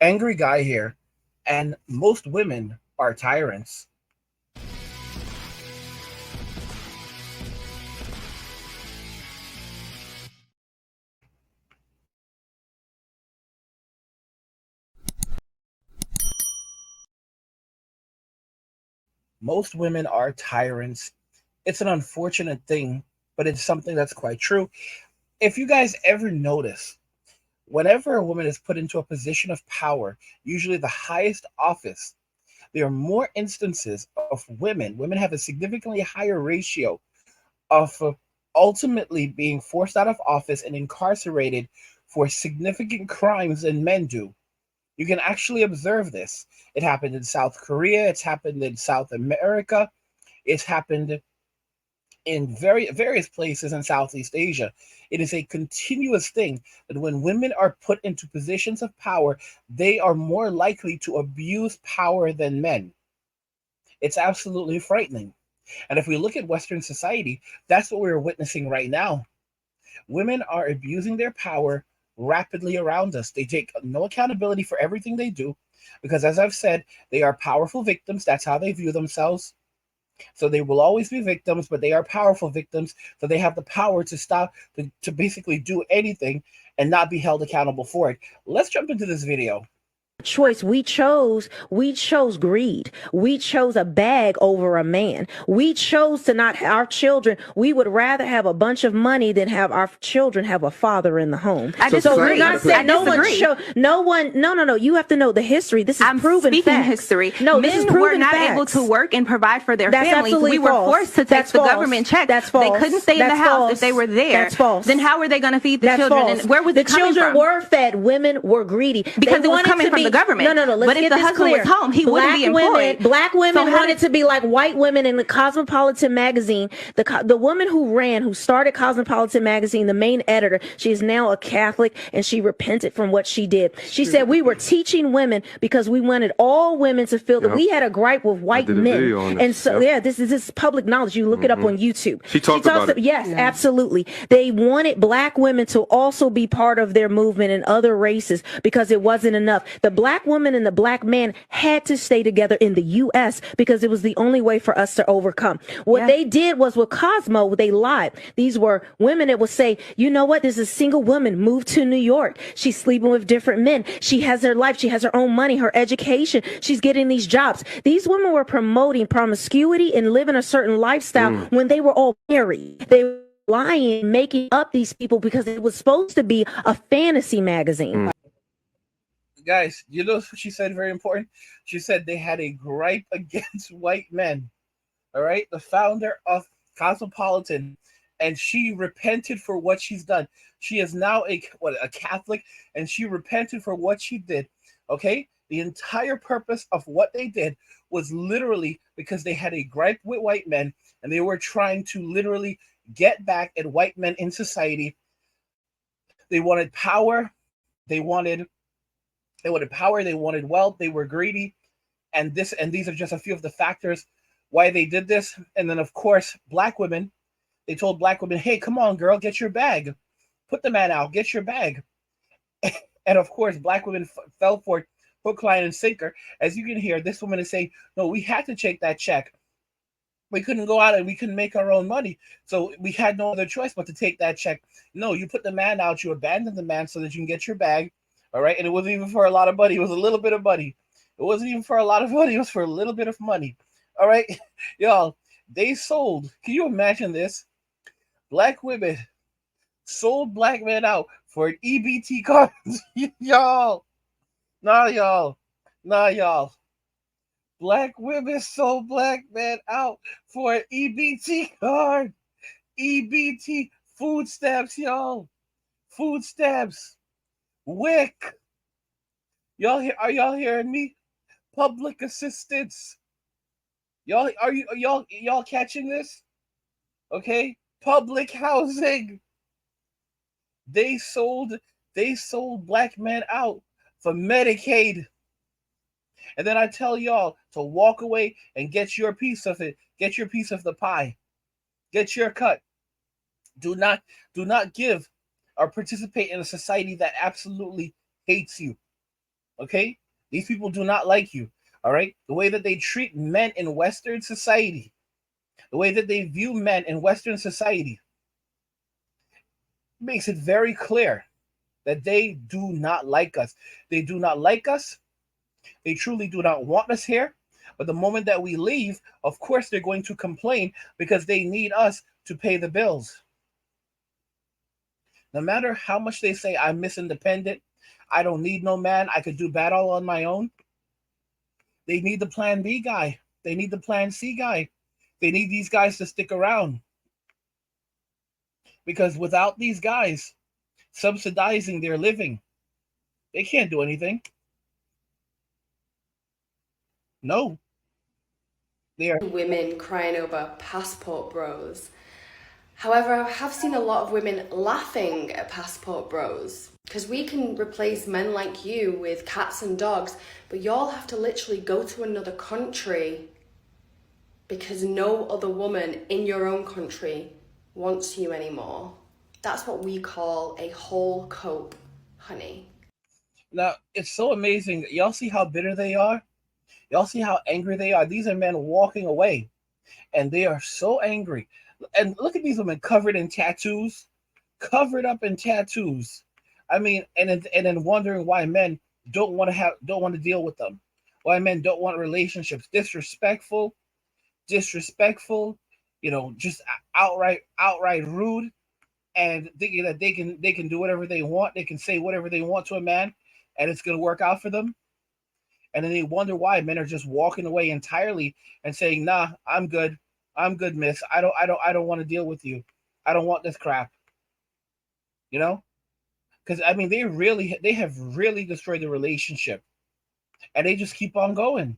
Angry guy here, and most women are tyrants. Most women are tyrants. It's an unfortunate thing, but it's something that's quite true. If you guys ever notice, whenever a woman is put into a position of power, usually the highest office, there are more instances of women have a significantly higher ratio of ultimately being forced out of office and incarcerated for significant crimes than men do. You can actually observe this. It happened in South Korea, it's happened in South America, it's happened in various places in Southeast Asia. It is a continuous thing that when women are put into positions of power, they are more likely to abuse power than men. It's absolutely frightening. And if we look at Western society, that's what we're witnessing right now. Women are abusing their power rapidly around us. They take no accountability for everything they do because, as I've said, they are powerful victims. That's how they view themselves. So they will always be victims, but they are powerful victims. So they have the power to stop, to basically do anything and not be held accountable for it. Let's jump into this video. Choice. We chose greed. We chose a bag over a man. We chose to not have our children. We would rather have a bunch of money than have our children have a father in the home. I disagree. So not saying no. You have to know the history. This is proven speaking facts. history. No, men this is proven were not facts. able to work and provide for their That's families. absolutely We were false. forced to take That's the false. government check. That's false. They couldn't stay in That's the house false. if they were there. That's false. Then how were they going to feed the That's children? false. And where was the it coming children from? were fed? Women were greedy Because it was coming from the government. No. Let's But if get the this husband clear. was home, he wouldn't be employed. Black women So how wanted did- to be like white women in the Cosmopolitan magazine. The woman who started Cosmopolitan magazine, the main editor, she is now a Catholic and she repented from what she did. She said we were teaching women because we wanted all women to feel that we had a gripe with white men. And so this is public knowledge. You look it up on YouTube. She talks about it. Yes, absolutely. They wanted black women to also be part of their movement in other races because it wasn't enough. The black woman and the black man had to stay together in the U.S. because it was the only way for us to overcome. What they did was with Cosmo, they lied. These were women that would say, you know what, there's a single woman moved to New York. She's sleeping with different men. She has her life. She has her own money, her education. She's getting these jobs. These women were promoting promiscuity and living a certain lifestyle when they were all married. They were lying, making up these people because it was supposed to be a fantasy magazine. Guys, you know what she said? Very important. She said they had a gripe against white men. All right, the founder of Cosmopolitan, and she repented for what she's done. She is now a Catholic, and she repented for what she did. Okay, the entire purpose of what they did was literally because they had a gripe with white men, and they were trying to literally get back at white men in society. They wanted power. They wanted power. They wanted wealth. They were greedy, and these are just a few of the factors why they did this. And then, of course, black women. They told black women, "Hey, come on, girl, get your bag. Put the man out. Get your bag." And of course, black women fell for it, hook, line, and sinker. As you can hear, this woman is saying, "No, we had to take that check. We couldn't go out and we couldn't make our own money, so we had no other choice but to take that check. No, you put the man out. You abandoned the man so that you can get your bag." All right, and it wasn't even for a lot of money. It was a little bit of money. It wasn't even for a lot of money. It was for a little bit of money. All right, y'all. They sold. Can you imagine this? Black women sold black men out for an EBT card. Y'all. Nah, y'all. Nah, y'all. Black women sold black men out for an EBT card. EBT food stamps, y'all. Food stamps. WIC. Are y'all hearing me? Public assistance. Y'all catching this? Okay? Public housing. They sold black men out for Medicaid. And then I tell y'all to walk away and get your piece of it. Get your piece of the pie. Get your cut. Do not give or participate in a society that absolutely hates you. Okay? These people do not like you. All right? The way that they treat men in Western society, the way that they view men in Western society makes it very clear that they do not like us. They do not like us. They truly do not want us here. But the moment that we leave, of course, they're going to complain because they need us to pay the bills. No matter how much they say, I'm Miss Independent, I don't need no man, I could do bad all on my own, they need the plan B guy. They need the plan C guy. They need these guys to stick around. Because without these guys subsidizing their living, they can't do anything. No. They are women crying over passport bros. However, I have seen a lot of women laughing at passport bros because we can replace men like you with cats and dogs, but y'all have to literally go to another country because no other woman in your own country wants you anymore. That's what we call a whole cope, honey. now it's so amazing. Y'all see how bitter they are? Y'all see how angry they are? These are men walking away and they are so angry. And look at these women covered in tattoos, covered up in tattoos. I mean, and then wondering why men don't want to deal with them. Why men don't want relationships. Disrespectful, just outright rude, and thinking that they can do whatever they want. They can say whatever they want to a man, and it's gonna work out for them. And then they wonder why men are just walking away entirely and saying, "Nah, I'm good, miss. I don't want to deal with you. I don't want this crap." You know, because I mean, they have really destroyed the relationship, and they just keep on going.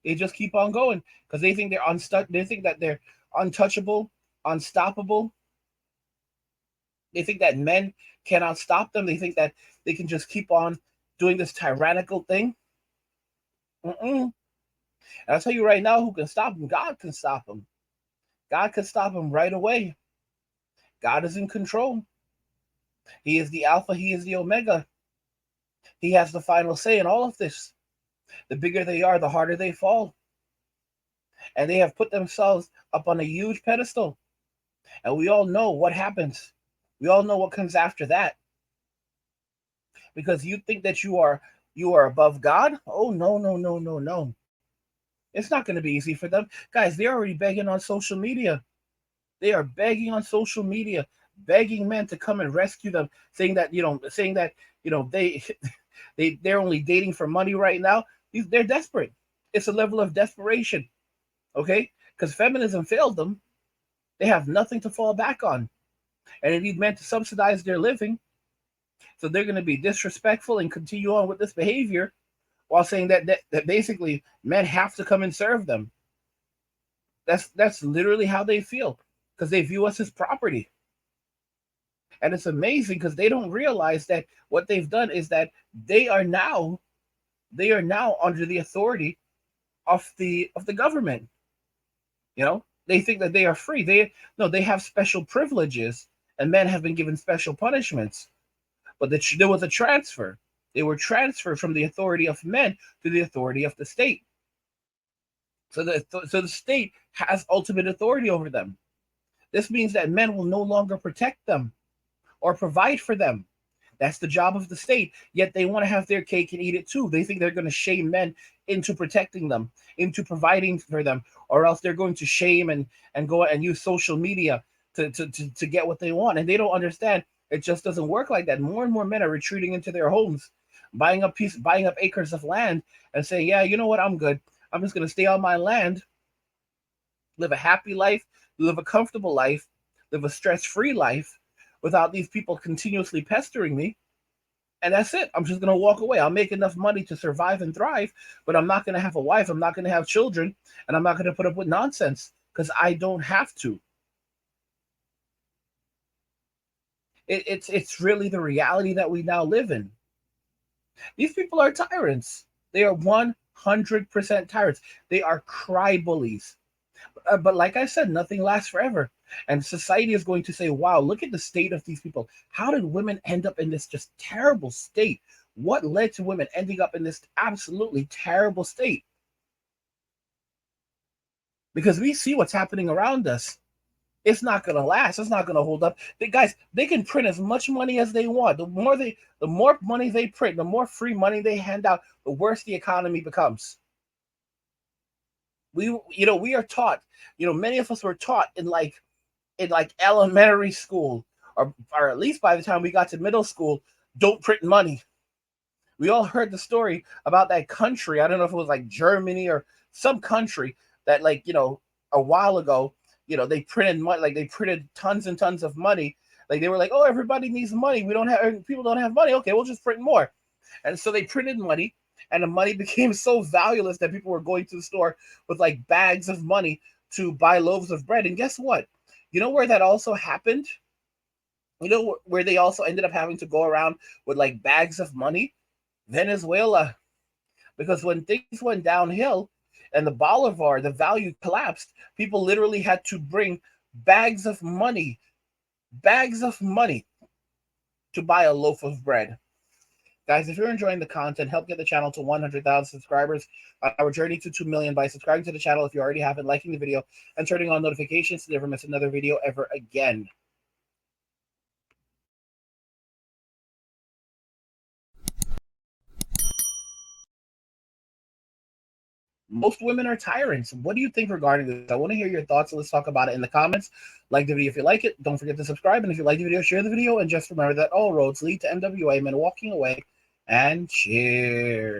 They just keep on going because they think they're unstuck. They think that they're untouchable, unstoppable. They think that men cannot stop them. They think that they can just keep on doing this tyrannical thing. Mm-mm. And I'll tell you right now, who can stop him? God can stop him. God can stop him right away. God is in control. He is the Alpha, He is the Omega. He has the final say in all of this. The bigger they are, the harder they fall. And they have put themselves up on a huge pedestal. And we all know what happens. We all know what comes after that. Because you think that you are above God? Oh no, no, no, no, no. It's not going to be easy for them. Guys, they're already begging on social media. They are begging on social media, begging men to come and rescue them, saying that they they're only dating for money right now. They're desperate. It's a level of desperation, okay? Because feminism failed them. They have nothing to fall back on, and they need men to subsidize their living. So they're going to be disrespectful and continue on with this behavior while saying that basically men have to come and serve them. That's literally how they feel because they view us as property. And it's amazing because they don't realize that what they've done is that they are now under the authority of the government. They think that they are free. They have special privileges, and men have been given special punishments. But there was a transfer. They were transferred from the authority of men to the authority of the state. So the state has ultimate authority over them. This means that men will no longer protect them or provide for them. That's the job of the state. Yet they want to have their cake and eat it too. They think they're going to shame men into protecting them, into providing for them, or else they're going to shame and go and use social media to get what they want. And they don't understand it just doesn't work like that. More and more men are retreating into their homes, buying up acres of land and saying, yeah, you know what, I'm good. I'm just going to stay on my land, live a happy life, live a comfortable life, live a stress-free life without these people continuously pestering me. And that's it. I'm just going to walk away. I'll make enough money to survive and thrive, but I'm not going to have a wife. I'm not going to have children, and I'm not going to put up with nonsense because I don't have to. It's really the reality that we now live in. These people are tyrants. They are 100% tyrants. They are cry bullies. But like I said, nothing lasts forever. And society is going to say, wow, look at the state of these people. How did women end up in this just terrible state? What led to women ending up in this absolutely terrible state? Because we see what's happening around us. It's not going to last. It's not going to hold up. Guys, they can print as much money as they want. The more money they print, the more free money they hand out, the worse the economy becomes. We are taught, many of us were taught in elementary school, or at least by the time we got to middle school, don't print money. We all heard the story about that country. I don't know if it was like Germany or some country that, a while ago, they printed money, they printed tons and tons of money. They were like, oh, everybody needs money. People don't have money. Okay, we'll just print more. And so they printed money, and the money became so valueless that people were going to the store with bags of money to buy loaves of bread. And guess what? You know where that also happened? You know where they also ended up having to go around with bags of money? Venezuela. Because when things went downhill and the bolivar, the value collapsed, people literally had to bring bags of money to buy a loaf of bread. Guys, if you're enjoying the content, help get the channel to 100,000 subscribers on our journey to 2 million by subscribing to the channel if you already haven't, liking the video, and turning on notifications to never miss another video ever again. Most women are tyrants. What do you think regarding this? I want to hear your thoughts, so let's talk about it in the comments. Like the video if you like it. Don't forget to subscribe. And if you like the video, share the video. And just remember that all roads lead to MWA, men walking away, and cheers.